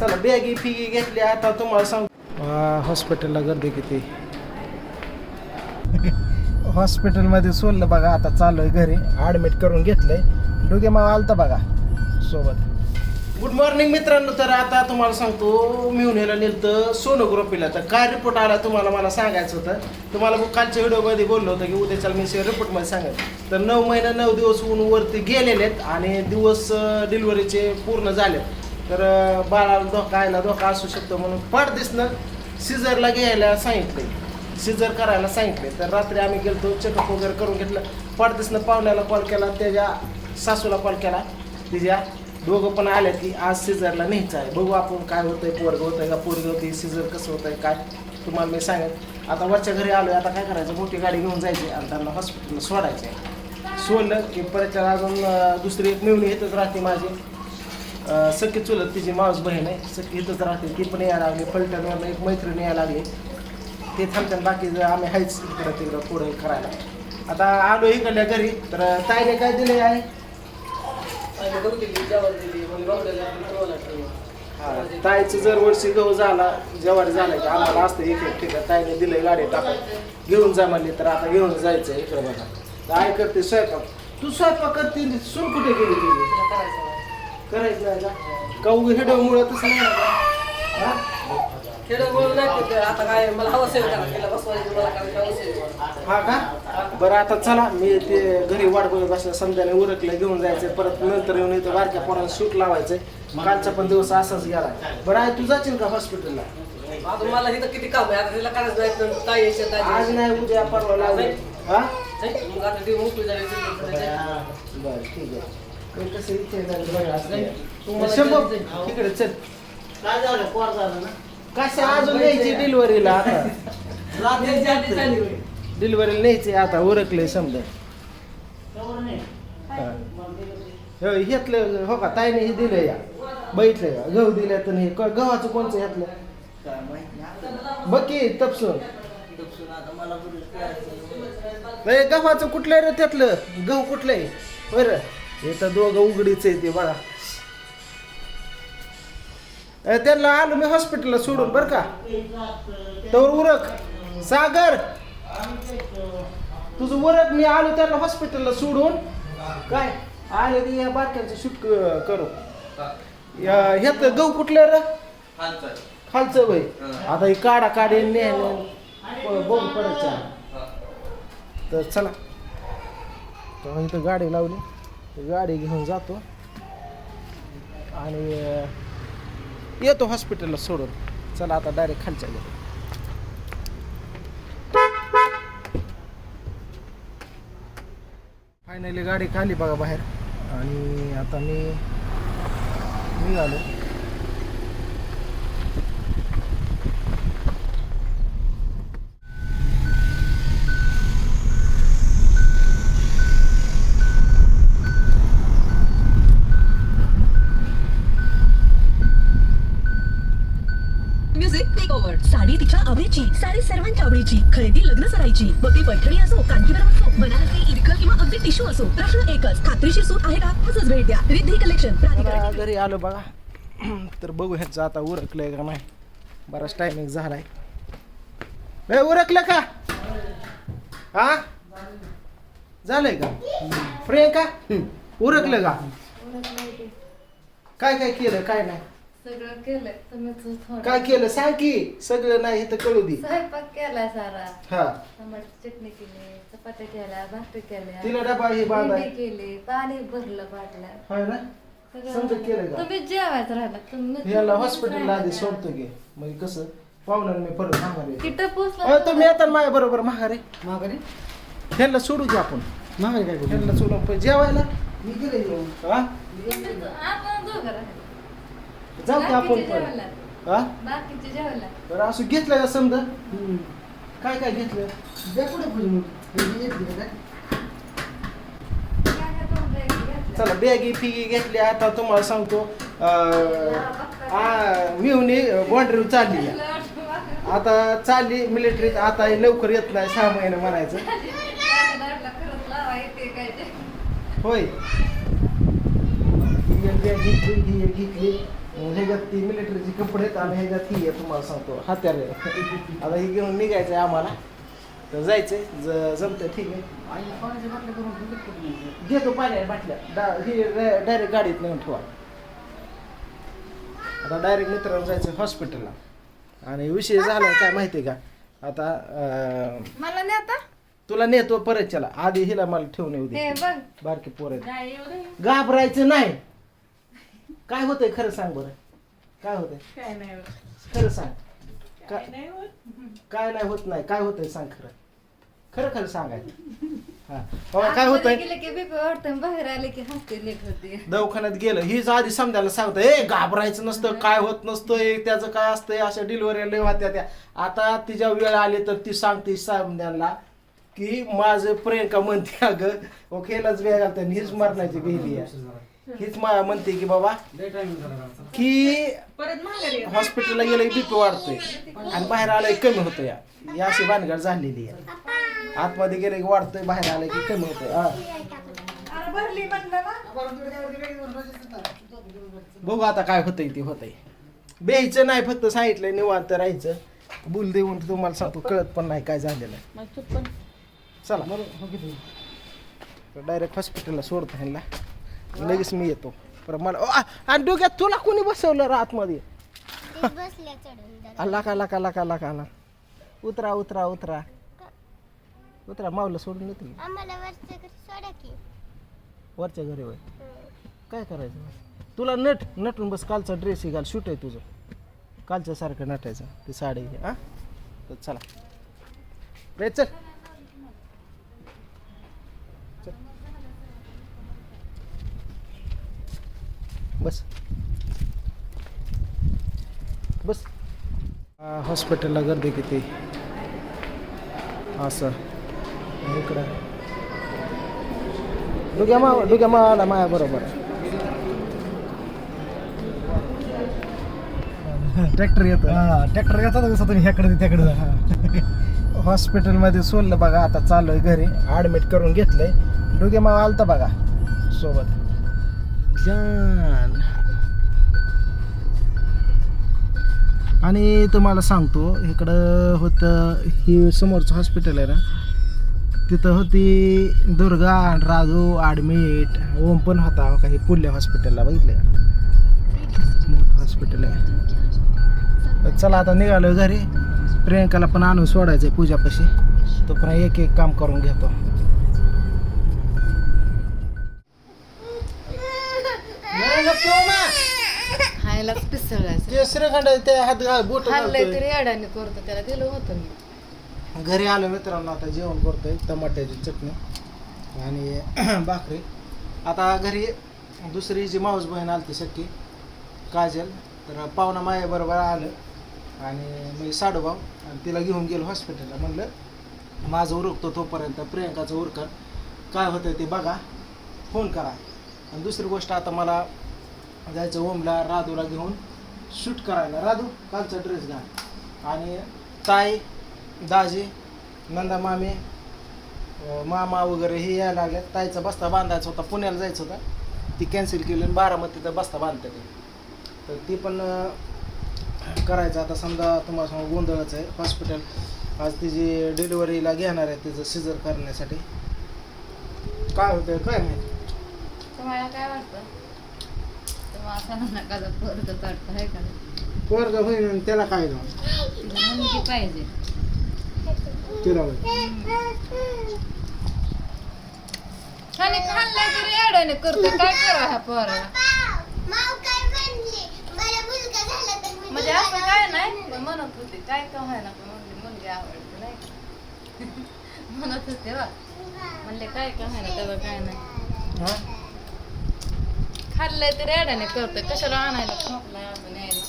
चला बॅगी फिगी घेतली. आता तुम्हाला सांग हॉस्पिटलला गर्दी किती. हॉस्पिटलमध्ये सोडलं बघा. आता चालू आहे घरी. ॲडमिट करून घेतलंय. डोगे मावा आलता बघा सोबत. गुड मॉर्निंग मित्रांनो. तर आता तुम्हाला सांगतो मिळून नेलं सोनोग्राफीला. तर काय रिपोर्ट आला तुम्हाला मला सांगायचं होतं. तुम्हाला कालच्या व्हिडिओमध्ये बोललो होतं की उद्याच्या मी रिपोर्टमध्ये सांगायचं. तर 9 महिना 9 दिवस ऊन वरती गेलेले आहेत आणि दिवस डिलिव्हरीचे पूर्ण झाले. तर बाळाला धोका असू शकतो म्हणून दिसणं सिझरला घ्यायला सांगितले. सिझर करायला सांगितले. तर रात्री आम्ही गेलतो चेकअप वगैरे करून घेतलं. दिसणं पाहुण्याला कॉल केला, त्याच्या सासूला कॉल केला. तिच्या दोघं पण आल्या की आज सिझरला न्यायचं आहे. बघू आपण काय होतंय, पोरगं होतंय का पोरगी होती, सिझर कसं होतंय काय तुम्हाला मी सांगेन. आता वरच्या घरी आलोय. आता काय करायचं, मोठी गाडी घेऊन जायची आणि त्यांना हॉस्पिटलला सोडायचं आहे. सोडलं की परत अजून दुसरी एक मिळून येतच राहते माझी सख्खी चुलत, तिची मावस बहीण आहे. सख्खी इथंच राहते, ती पण यायला लागली. फलटणवरनं एक मैत्रीण यायला लागली. ते थांबतात. बाकी आम्ही आहेच इकडं तिकडं पुढे करायला. आता आलो इकडल्या घरी. तर ताईने काय दिले आहे. ताईचं जर वर्षी गहू झाला, ज्वारी झाला की आम्हाला असतं एक ठिकाण. ताईने दिलंय गाडी टाकून घेऊन जा म्हणली. तर आता घेऊन जायचं इकडं बघा. ताई करते स्वयंपाक. तू स्वयंपाक करते, सून कुठे गेली तुझी. करायचं नाही का काऊ हेडमुळं तसं नाही का. हा का बरं. आता चला मी ते घरी वाट बघत बसल्या. समजाने उरकलं घेऊन जायचं. परत नंतर येऊन इथं बारक्या पोराला शूट लावायचंय. कालचा पण दिवस असाच गेला. बरं आहे तू जाशील का हॉस्पिटलला. मला इथं किती काम आहे आता. तिला करायचं आज नाही उद्या परवा लावलं. हा बरं ठीक आहे. कसं इथे तिकडे चल. काय झालं पोर झालं ना. कशा अजून न्यायची डिलिव्हरीला. आता डिलिव्हरीला न्यायची. आता उरकले समजा घेतलं हो का. ताईने हे दिलं या बघितलं का. गहू दिले तर हे गव्हाचं कोणचं घेतलं बघ की तपसून. गव्हाचं कुठलं रे त्यातलं. गहू कुठलं आहे बरं. हे तर दोघं उघडीच आहे ते बघा. त्यांना आलो मी हॉस्पिटलला सोडून बरं का. तर उरक सागर तुझं उरक. मी आलो त्यांना हॉस्पिटलला सोडून. काय आले ते या बारक्यांचं शूट करू. ह्यात गहू कुठलं रे खालचं बाई. आता ही काढा काढे बघू पडायचं. तर चला तेव्हा इथं गाडी लावली. गाडी घेऊन जातो आणि येतो हॉस्पिटलला सोडून. चला आता डायरेक्ट खालच्या गेलो. फायनली गाडी खाली बघा बाहेर. आणि आता मी निघालो. साडी तिच्या आवडीची, साडी सर्वांच्या आवडीची. खरेदी लग्न सरायची. मग ती पैठणी असो, कांजीवरम असो, बनारसी, इरकल किंवा अगदी टिश्यू असो. प्रश्न एकच, खात्रीशीर सूट आहे का. तसंच भेट द्या रिद्धी कलेक्शन. घरी आलो बघा. तर बघू ह्याचं आता उरकलंय का नाही. बराच टायमिंग झालाय. उरकलं का. हा झालंय का प्रियंका. उरकलं का. काय काय केलं काय नाही. सगळं केलंय तुम्ही. काय केलं सांग की. सगळं नाही तर कळू दे. स्वयंपाक केलाय सारा. हा टमाटर चटणी केली, चपात्या केल्या, भाकरी केल्या, तिला डबा हे बांधाय केली, पाणी भरलं बाटल्या. होय ना. समजत केलं का. तुम्ही जेवायचं राहिला तुम्ही. याला हॉस्पिटलला आधी सोडतो गे. म्हणजे कसं पाहुणार मी परत माघारी. किट पोचला तुम्ही येतात माझ्या बरोबर माघारी. ह्याला सोडू की आपण. माघारी काय करू. ह्याला सोडून पण जेवायला मी गेले. हा आपण दोघं राहिलो. जाऊ की आपण पण. हा बाकीचे जेवायला. बरं असं घेतलं का समजा. काय काय घेतलं. चला बॅगी फिगी घेतली. आता तुम्हाला सांगतो मिळून बॉन्ड्री चालली. आता चालली मिलिटरीत. आता लवकर येत नाही 6 महिने म्हणायचं. होय बॅग घेतली, ही एक घेतली. ह्याच्यात ती मिलिटरीचे कपडे आहेत आणि ह्याच्यात ही आहे तुम्हाला सांगतो हत्यार आहे. आता ही घेऊन निघायचं आहे आम्हाला. तर जायचंय जमतंय ठीक आहे. घेतो पाण्या बाटल्या ही डायरेक्ट गाडीत नेऊन ठेवा. आता डायरेक्ट मित्रांनो जायचं हॉस्पिटलला. आणि विषय झाला काय माहिती आहे का आता मला नाही आता तुला नेतो परत चला आधी हिला मला ठेवून येऊ दे. हे बघ बारकी पोर घाबरायचं नाही. काय होतंय खरं सांग बरं काय होतंय काय नाही खरं सांग. काय नाही होत नाही काय होतंय सांग खरं खरं खरं सांगायचं. हा काय होतंय गेले की बीपी वाढतं बाहेर आले की हसते लेट होते दवाखान्यात गेलं हीच आधी समजायला सांगतं ए घाबरायचं नसतं काय होत नसतंय त्याचं काय असतंय अशा डिलिव्हरी लय होत्या त्या. आता तिच्या वेळ आली तर ती सांगते समजायला की माझं प्रियंका म्हणते अगं ओकेलाच वेळ घालते हीच मरण्याची गेली आहे. हीच म्हणते की बाबा की परत माघारी हॉस्पिटलला गेलं की बीपी वाढतोय आणि बाहेर आलं की कमी होतं या अशी भानगड झालेली आहे. आतमध्ये गेलं की वाढतोय बाहेर आलं की कमी होतंय. बघू आता काय होतंय ते होतंय. बेहायचं नाही फक्त सांगितलंय निवांत राहायचं. बुल देऊन तुम्हाला सांगतो कळत पण नाही काय झालेलं आहे. चला डायरेक्ट हॉस्पिटलला सोडतो ह्यांना लगेच मी येतो. पर मला आणि डोक्यात तुला कोणी बसवलं रे आतमध्ये अल्ला का उतरा उतरा उतरा उतरा माऊला सोडून येतो मी. वरच्या घरी वय काय करायचं तुला नटून बस. कालचा ड्रेस घाल शूट आहे तुझं कालच्या सारखं नटायचं ती साडी घे. हा तर चला रे चल बस बस. हॉस्पिटलला गर्दी किती असं इकडं डुग्या मावाला माया बरोबर ट्रॅक्टर येतो. ट्रॅक्टर येतात तसं तुम्ही ह्याकडे त्याकडे जा. हॉस्पिटलमध्ये सोडलं बघा आता चालू आहे घरी ॲडमिट करून घेतलंय. डुग्या मावा आलता बघा सोबत जान. आणि तुम्हाला सांगतो इकडं होतं ही समोरचं हॉस्पिटल आहे ना तिथं होती दुर्गा आणि राजू ॲडमिट. ओम पण होता काही पुल्ल्या हॉस्पिटलला बघितलं मोठं हॉस्पिटल आहे. तर चला आता निघालो घरी. प्रियंकाला पण आणून सोडायचं आहे पूजापाशी. तो पण एक एक काम करून घेतो. खायलाच पिसळायचं ते श्रीखंड ते हात बोट खाल्लंय तरी अडाणी करतो त्याला दिलं होतं मी. घरी आलो मित्रांनो आता जेवण करतोय. टमाट्याची चटणी आणि भाकरी. आता घरी दुसरी जी माऊस बहीण आली ती सख्खी काजल तर पाहुणा मायाबरोबर आलं आणि मी साडूभाऊ आणि तिला घेऊन गेलो हॉस्पिटलला. म्हणलं माझं उरकतो तोपर्यंत प्रियंकाचं उरकर काय होतं ते बघा फोन करा. आणि दुसरी गोष्ट आता मला जायचं ओमला राधूला घेऊन शूट करायला. राधू कालचा ड्रेस घाल आणि ताई दाजी नंदा मामी मामा वगैरे हे यायला लागले. ताईचा बस्ता बांधायचा होता पुण्याला जायचं होता ती कॅन्सल केली आणि बारामतीचा बस्ता बांधते ते तर ती पण करायचं. आता समजा तुम्हाला समोर गोंधळच आहे. हॉस्पिटल आज तिची डिलिव्हरीला घेणार आहे तिचं सिजर करण्यासाठी. काय होतं काय माहिती तुम्हाला काय वाटतं तुम्हाला नका पोरग काढतो आहे का पोरग होईन त्याला काय जाऊ मुलगी पाहिजे तिला खाणे खाल्लंय तरी अडाणी करतो काय करा ह्या पोराला. म्हणजे असं काय नाही म्हणत होते काय का व्हायला मुलगी आवडते नाही का? म्हणत होते बा म्हणले काय का व्हायला तेव्हा काय नाही खाल्लंय तरी अडाणी करतोय कशाला आणायला खोकलाय असं न्यायला